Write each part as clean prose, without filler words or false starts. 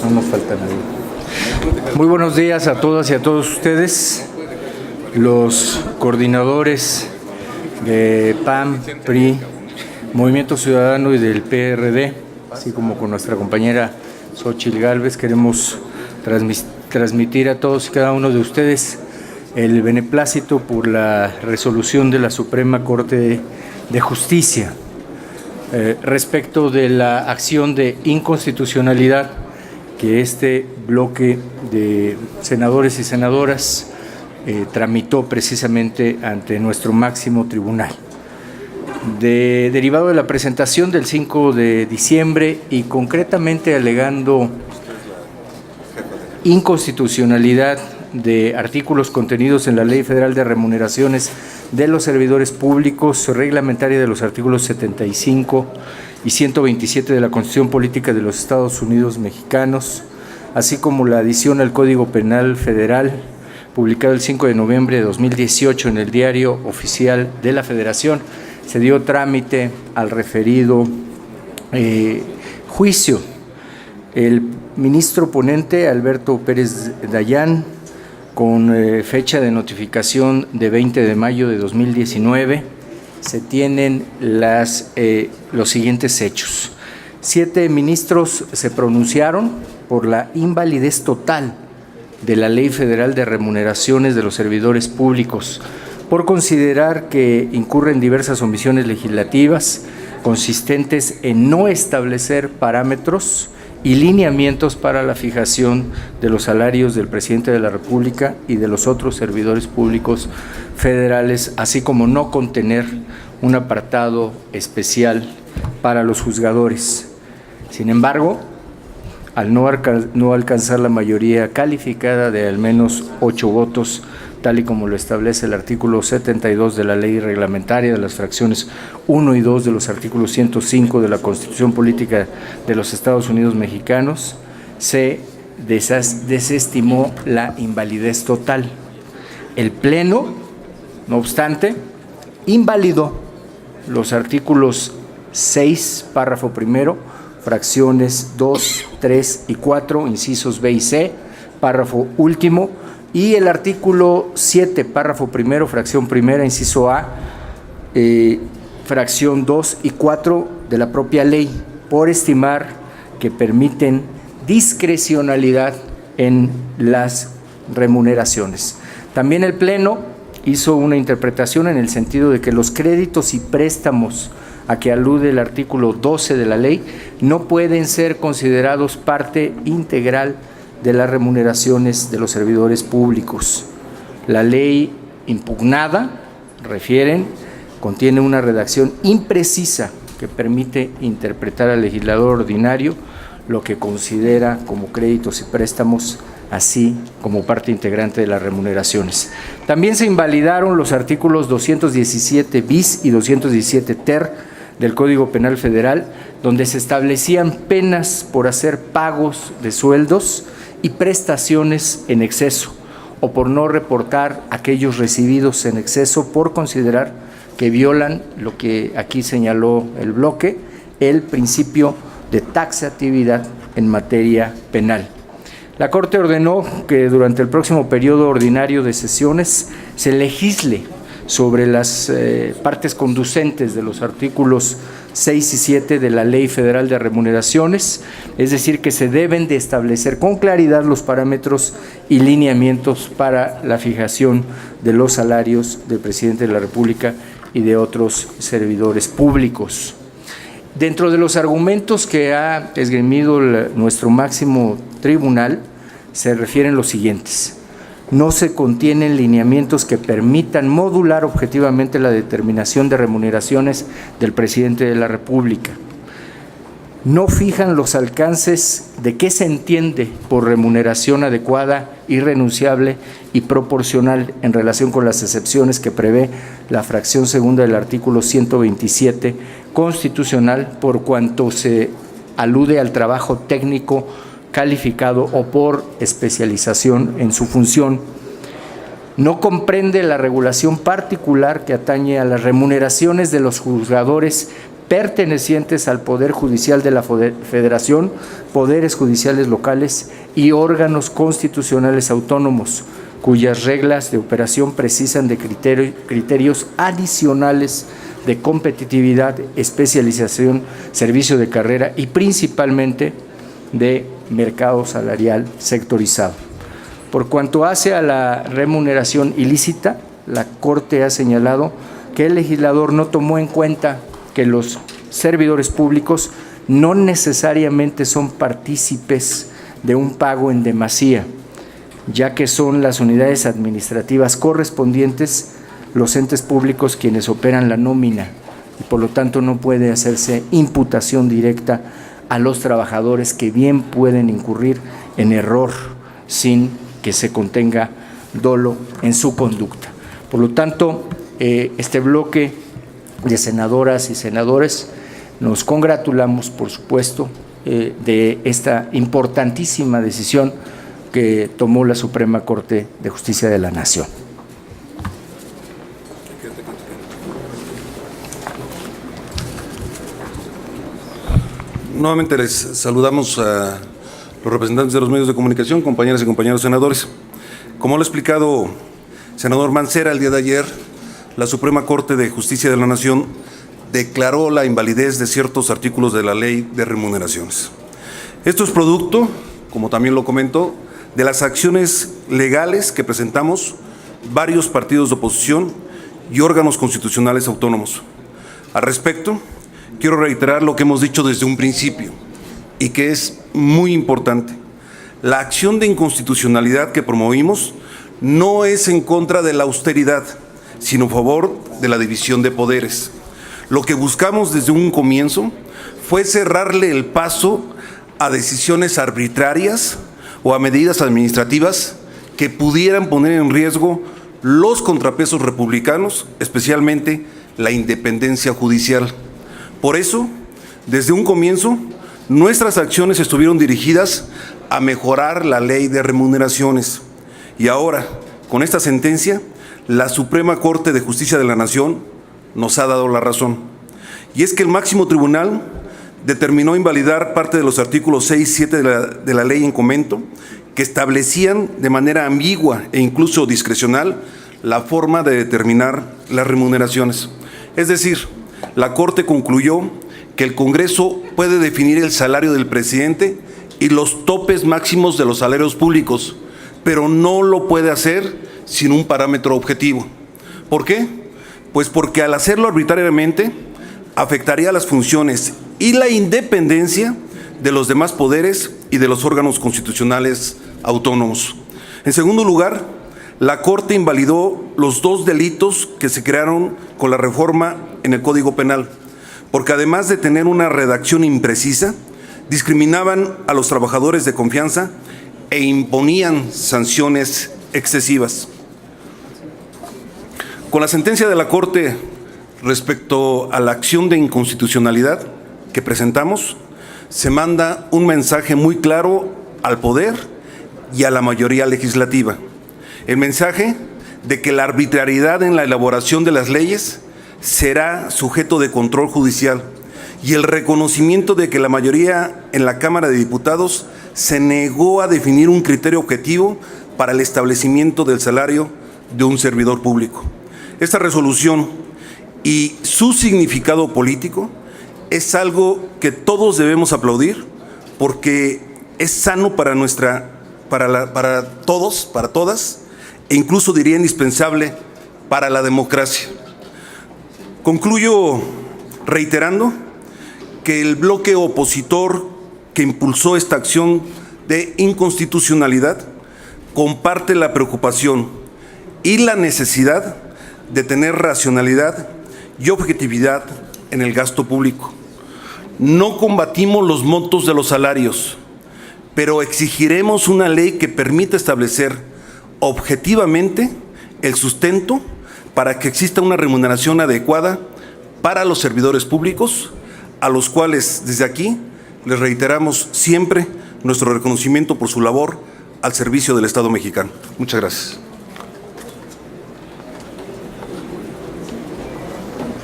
No nos falta nadie. Muy buenos días a todas y a todos ustedes, los coordinadores de PAN, PRI, Movimiento Ciudadano y del PRD, así como con nuestra compañera Xóchitl Gálvez. Queremos transmitir a todos y cada uno de ustedes el beneplácito por la resolución de la Suprema Corte de Justicia respecto de la acción de inconstitucionalidad que este bloque de senadores y senadoras tramitó precisamente ante nuestro máximo tribunal. Derivado de la presentación del 5 de diciembre y concretamente alegando inconstitucionalidad de artículos contenidos en la Ley Federal de Remuneraciones de los Servidores Públicos, reglamentaria de los artículos 75 y 127 de la Constitución Política de los Estados Unidos Mexicanos, así como la adición al Código Penal Federal, publicado el 5 de noviembre de 2018 en el Diario Oficial de la Federación, se dio trámite al referido juicio. El ministro ponente, Alberto Pérez Dayán, con fecha de notificación de 20 de mayo de 2019, se tienen los siguientes hechos. 7 ministros se pronunciaron por la invalidez total de la Ley Federal de Remuneraciones de los Servidores Públicos, por considerar que incurren diversas omisiones legislativas consistentes en no establecer parámetros y lineamientos para la fijación de los salarios del presidente de la República y de los otros servidores públicos federales, así como no contener un apartado especial para los juzgadores. Sin embargo, al no alcanzar la mayoría calificada de al menos 8 votos, tal y como lo establece el artículo 72 de la Ley Reglamentaria de las fracciones 1 y 2 de los artículos 105 de la Constitución Política de los Estados Unidos Mexicanos, se desestimó la invalidez total. El Pleno, no obstante, invalidó los artículos 6, párrafo primero, fracciones 2, 3 y 4, incisos B y C, párrafo último, y el artículo 7, párrafo primero, fracción primera, inciso A, fracción 2 y 4 de la propia ley, por estimar que permiten discrecionalidad en las remuneraciones. También el Pleno hizo una interpretación en el sentido de que los créditos y préstamos a que alude el artículo 12 de la ley no pueden ser considerados parte integral de las remuneraciones de los servidores públicos. La ley impugnada, refieren, contiene una redacción imprecisa que permite interpretar al legislador ordinario lo que considera como créditos y préstamos, así como parte integrante de las remuneraciones. También se invalidaron los artículos 217 bis y 217 ter del Código Penal Federal, donde se establecían penas por hacer pagos de sueldos y prestaciones en exceso, o por no reportar aquellos recibidos en exceso, por considerar que violan lo que aquí señaló el bloque, el principio de taxatividad en materia penal. La Corte ordenó que durante el próximo periodo ordinario de sesiones se legisle sobre las partes conducentes de los artículos 6 y 7 de la Ley Federal de Remuneraciones, es decir, que se deben de establecer con claridad los parámetros y lineamientos para la fijación de los salarios del presidente de la República y de otros servidores públicos. Dentro de los argumentos que ha esgrimido nuestro máximo tribunal, se refieren los siguientes: no se contienen lineamientos que permitan modular objetivamente la determinación de remuneraciones del presidente de la República. No fijan los alcances de qué se entiende por remuneración adecuada, irrenunciable y proporcional en relación con las excepciones que prevé la fracción segunda del artículo 127 constitucional, por cuanto se alude al trabajo técnico calificado o por especialización en su función. No comprende la regulación particular que atañe a las remuneraciones de los juzgadores pertenecientes al Poder Judicial de la Federación, poderes judiciales locales y órganos constitucionales autónomos, cuyas reglas de operación precisan de criterios adicionales de competitividad, especialización, servicio de carrera y principalmente de mercado salarial sectorizado. Por cuanto hace a la remuneración ilícita, la Corte ha señalado que el legislador no tomó en cuenta que los servidores públicos no necesariamente son partícipes de un pago en demasía, ya que son las unidades administrativas correspondientes, los entes públicos quienes operan la nómina, y por lo tanto no puede hacerse imputación directa a los trabajadores que bien pueden incurrir en error sin que se contenga dolo en su conducta. Por lo tanto, este bloque de senadoras y senadores nos congratulamos, por supuesto, de esta importantísima decisión que tomó la Suprema Corte de Justicia de la Nación. Nuevamente les saludamos a los representantes de los medios de comunicación, compañeras y compañeros senadores. Como lo ha explicado el senador Mancera el día de ayer, la Suprema Corte de Justicia de la Nación declaró la invalidez de ciertos artículos de la Ley de Remuneraciones. Esto es producto, como también lo comentó, de las acciones legales que presentamos varios partidos de oposición y órganos constitucionales autónomos. Al respecto, quiero reiterar lo que hemos dicho desde un principio y que es muy importante. La acción de inconstitucionalidad que promovimos no es en contra de la austeridad, sino a favor de la división de poderes. Lo que buscamos desde un comienzo fue cerrarle el paso a decisiones arbitrarias o a medidas administrativas que pudieran poner en riesgo los contrapesos republicanos, especialmente la independencia judicial. Por eso, desde un comienzo, nuestras acciones estuvieron dirigidas a mejorar la Ley de Remuneraciones. Y ahora, con esta sentencia, la Suprema Corte de Justicia de la Nación nos ha dado la razón. Y es que el máximo tribunal determinó invalidar parte de los artículos 6 y 7 de la ley en comento, que establecían de manera ambigua e incluso discrecional la forma de determinar las remuneraciones. Es decir, la Corte concluyó que el Congreso puede definir el salario del presidente y los topes máximos de los salarios públicos, pero no lo puede hacer sin un parámetro objetivo. ¿Por qué? Pues porque al hacerlo arbitrariamente afectaría las funciones y la independencia de los demás poderes y de los órganos constitucionales autónomos. En segundo lugar, la Corte invalidó los dos delitos que se crearon con la reforma en el Código Penal, porque además de tener una redacción imprecisa, discriminaban a los trabajadores de confianza e imponían sanciones excesivas. Con la sentencia de la Corte respecto a la acción de inconstitucionalidad que presentamos, se manda un mensaje muy claro al poder y a la mayoría legislativa. El mensaje de que la arbitrariedad en la elaboración de las leyes será sujeto de control judicial y el reconocimiento de que la mayoría en la Cámara de Diputados se negó a definir un criterio objetivo para el establecimiento del salario de un servidor público. Esta resolución y su significado político es algo que todos debemos aplaudir porque es sano para todos, para todas, e incluso diría indispensable para la democracia. Concluyo reiterando que el bloque opositor que impulsó esta acción de inconstitucionalidad comparte la preocupación y la necesidad de tener racionalidad y objetividad en el gasto público. No combatimos los montos de los salarios, pero exigiremos una ley que permita establecer objetivamente el sustento para que exista una remuneración adecuada para los servidores públicos, a los cuales desde aquí les reiteramos siempre nuestro reconocimiento por su labor al servicio del Estado mexicano. Muchas gracias.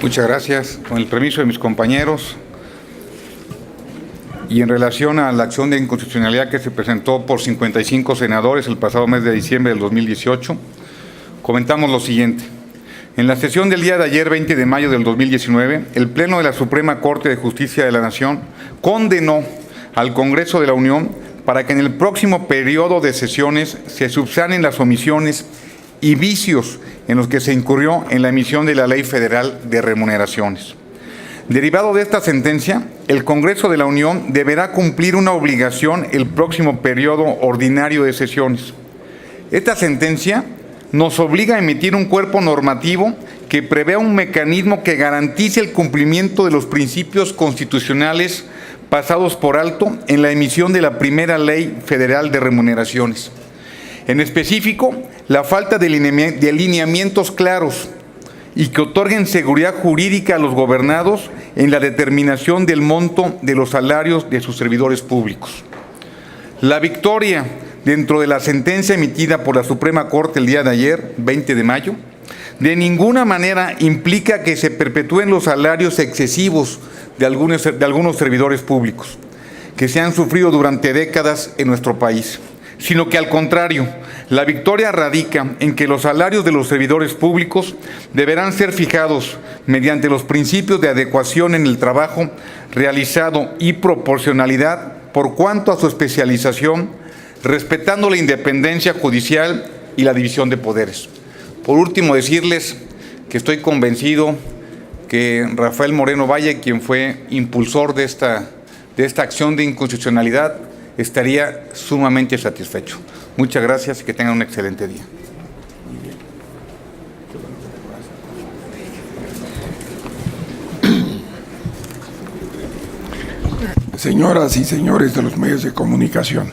Muchas gracias. Con el permiso de mis compañeros y en relación a la acción de inconstitucionalidad que se presentó por 55 senadores el pasado mes de diciembre del 2018, comentamos lo siguiente. En la sesión del día de ayer, 20 de mayo del 2019, el Pleno de la Suprema Corte de Justicia de la Nación condenó al Congreso de la Unión para que en el próximo periodo de sesiones se subsanen las omisiones y vicios en los que se incurrió en la emisión de la Ley Federal de Remuneraciones. Derivado de esta sentencia, el Congreso de la Unión deberá cumplir una obligación el próximo periodo ordinario de sesiones. Esta sentencia nos obliga a emitir un cuerpo normativo que prevea un mecanismo que garantice el cumplimiento de los principios constitucionales pasados por alto en la emisión de la primera Ley Federal de Remuneraciones. En específico, la falta de lineamientos claros y que otorguen seguridad jurídica a los gobernados en la determinación del monto de los salarios de sus servidores públicos. La victoria dentro de la sentencia emitida por la Suprema Corte el día de ayer, 20 de mayo, de ninguna manera implica que se perpetúen los salarios excesivos de algunos servidores públicos que se han sufrido durante décadas en nuestro país, sino que al contrario, la victoria radica en que los salarios de los servidores públicos deberán ser fijados mediante los principios de adecuación en el trabajo realizado y proporcionalidad por cuanto a su especialización, respetando la independencia judicial y la división de poderes. Por último, decirles que estoy convencido que Rafael Moreno Valle, quien fue impulsor de esta acción de inconstitucionalidad, estaría sumamente satisfecho. Muchas gracias y que tengan un excelente día. Señoras y señores de los medios de comunicación,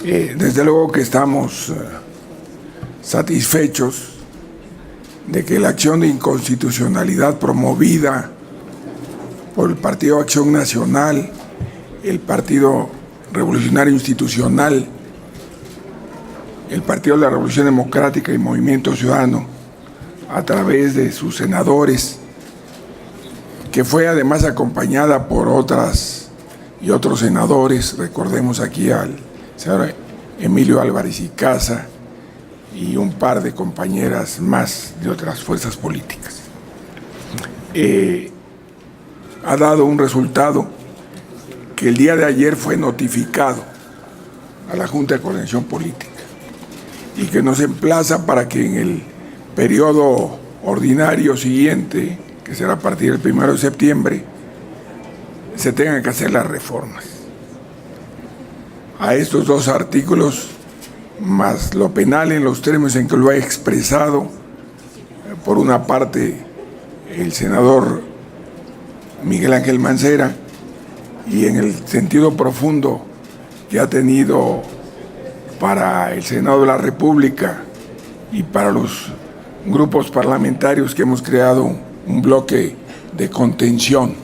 desde luego que estamos satisfechos de que la acción de inconstitucionalidad promovida por el Partido Acción Nacional, el Partido Revolucionario Institucional, el Partido de la Revolución Democrática y Movimiento Ciudadano, a través de sus senadores, que fue además acompañada por otras y otros senadores, recordemos aquí al señor Emilio Álvarez y Casa y un par de compañeras más de otras fuerzas políticas. Ha dado un resultado que el día de ayer fue notificado a la Junta de Coordinación Política y que nos emplaza para que en el periodo ordinario siguiente, que será a partir del 1 de septiembre, se tengan que hacer las reformas a estos dos artículos, más lo penal en los términos en que lo ha expresado, por una parte, el senador Miguel Ángel Mancera, y en el sentido profundo que ha tenido para el Senado de la República y para los grupos parlamentarios que hemos creado un bloque de contención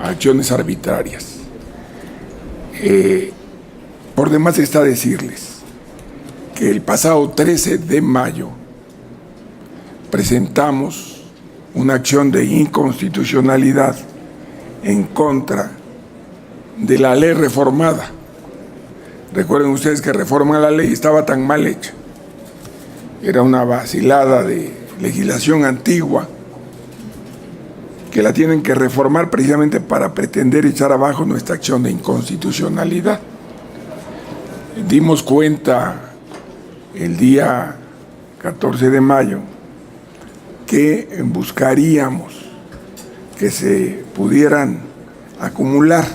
a acciones arbitrarias. Por demás está decirles que el pasado 13 de mayo presentamos una acción de inconstitucionalidad en contra de la ley reformada. Recuerden ustedes que reforma la ley estaba tan mal hecha. Era una vacilada de legislación antigua que la tienen que reformar precisamente para pretender echar abajo nuestra acción de inconstitucionalidad. Dimos cuenta el día 14 de mayo que buscaríamos que se pudieran acumular.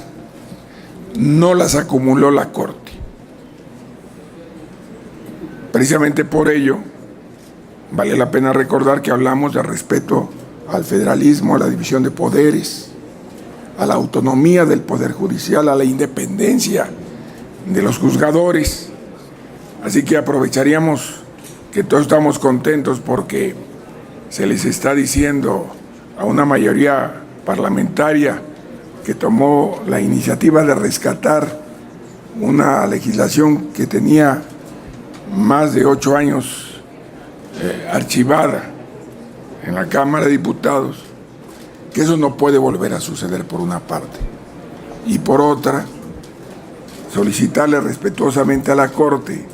No las acumuló la Corte. Precisamente por ello, vale la pena recordar que hablamos de respeto al federalismo, a la división de poderes, a la autonomía del Poder Judicial, a la independencia de los juzgadores. Así que aprovecharíamos que todos estamos contentos porque se les está diciendo a una mayoría parlamentaria que tomó la iniciativa de rescatar una legislación que tenía más de 8 años archivada en la Cámara de Diputados, que eso no puede volver a suceder por una parte. Y por otra, solicitarle respetuosamente a la Corte,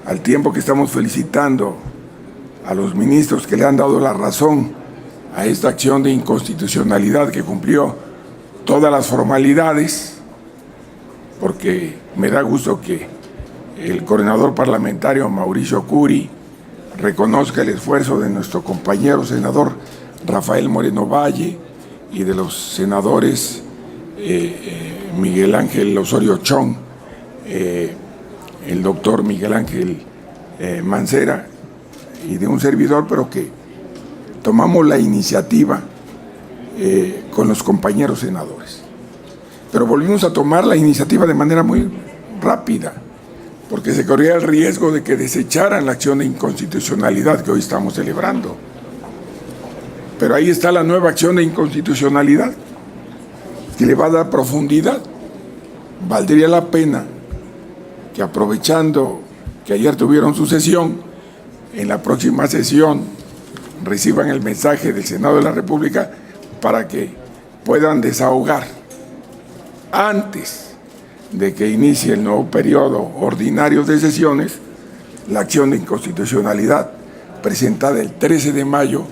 al tiempo que estamos felicitando a los ministros que le han dado la razón a esta acción de inconstitucionalidad que cumplió todas las formalidades, porque me da gusto que el coordinador parlamentario Mauricio Curi reconozca el esfuerzo de nuestro compañero senador Rafael Moreno Valle y de los senadores Miguel Ángel Osorio Chong, el doctor Miguel Ángel Mancera y de un servidor, pero que tomamos la iniciativa con los compañeros senadores. Pero volvimos a tomar la iniciativa de manera muy rápida, porque se corría el riesgo de que desecharan la acción de inconstitucionalidad que hoy estamos celebrando. Pero ahí está la nueva acción de inconstitucionalidad, que le va a dar profundidad. Valdría la pena que, aprovechando que ayer tuvieron su sesión, en la próxima sesión reciban el mensaje del Senado de la República para que puedan desahogar antes de que inicie el nuevo periodo ordinario de sesiones la acción de inconstitucionalidad presentada el 13 de mayo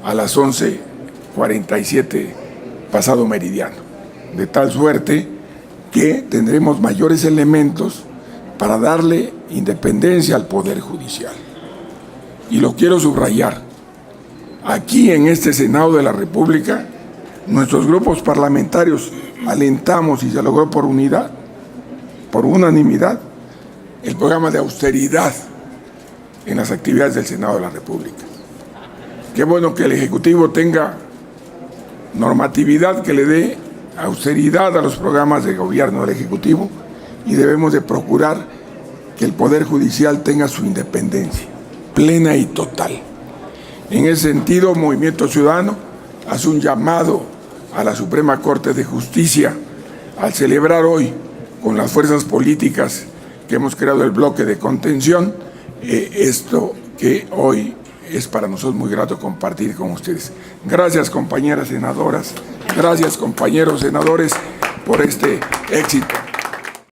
a las 11:47 pasado meridiano, de tal suerte que tendremos mayores elementos para darle independencia al Poder Judicial. Y lo quiero subrayar, aquí en este Senado de la República, nuestros grupos parlamentarios alentamos, y se logró por unidad, por unanimidad, el programa de austeridad en las actividades del Senado de la República. Qué bueno que el Ejecutivo tenga normatividad que le dé austeridad a los programas de gobierno del Ejecutivo, y debemos de procurar que el Poder Judicial tenga su independencia plena y total. En ese sentido, Movimiento Ciudadano hace un llamado a la Suprema Corte de Justicia al celebrar hoy con las fuerzas políticas que hemos creado el bloque de contención, esto que hoy es para nosotros muy grato compartir con ustedes. Gracias, compañeras senadoras, gracias, compañeros senadores, por este éxito.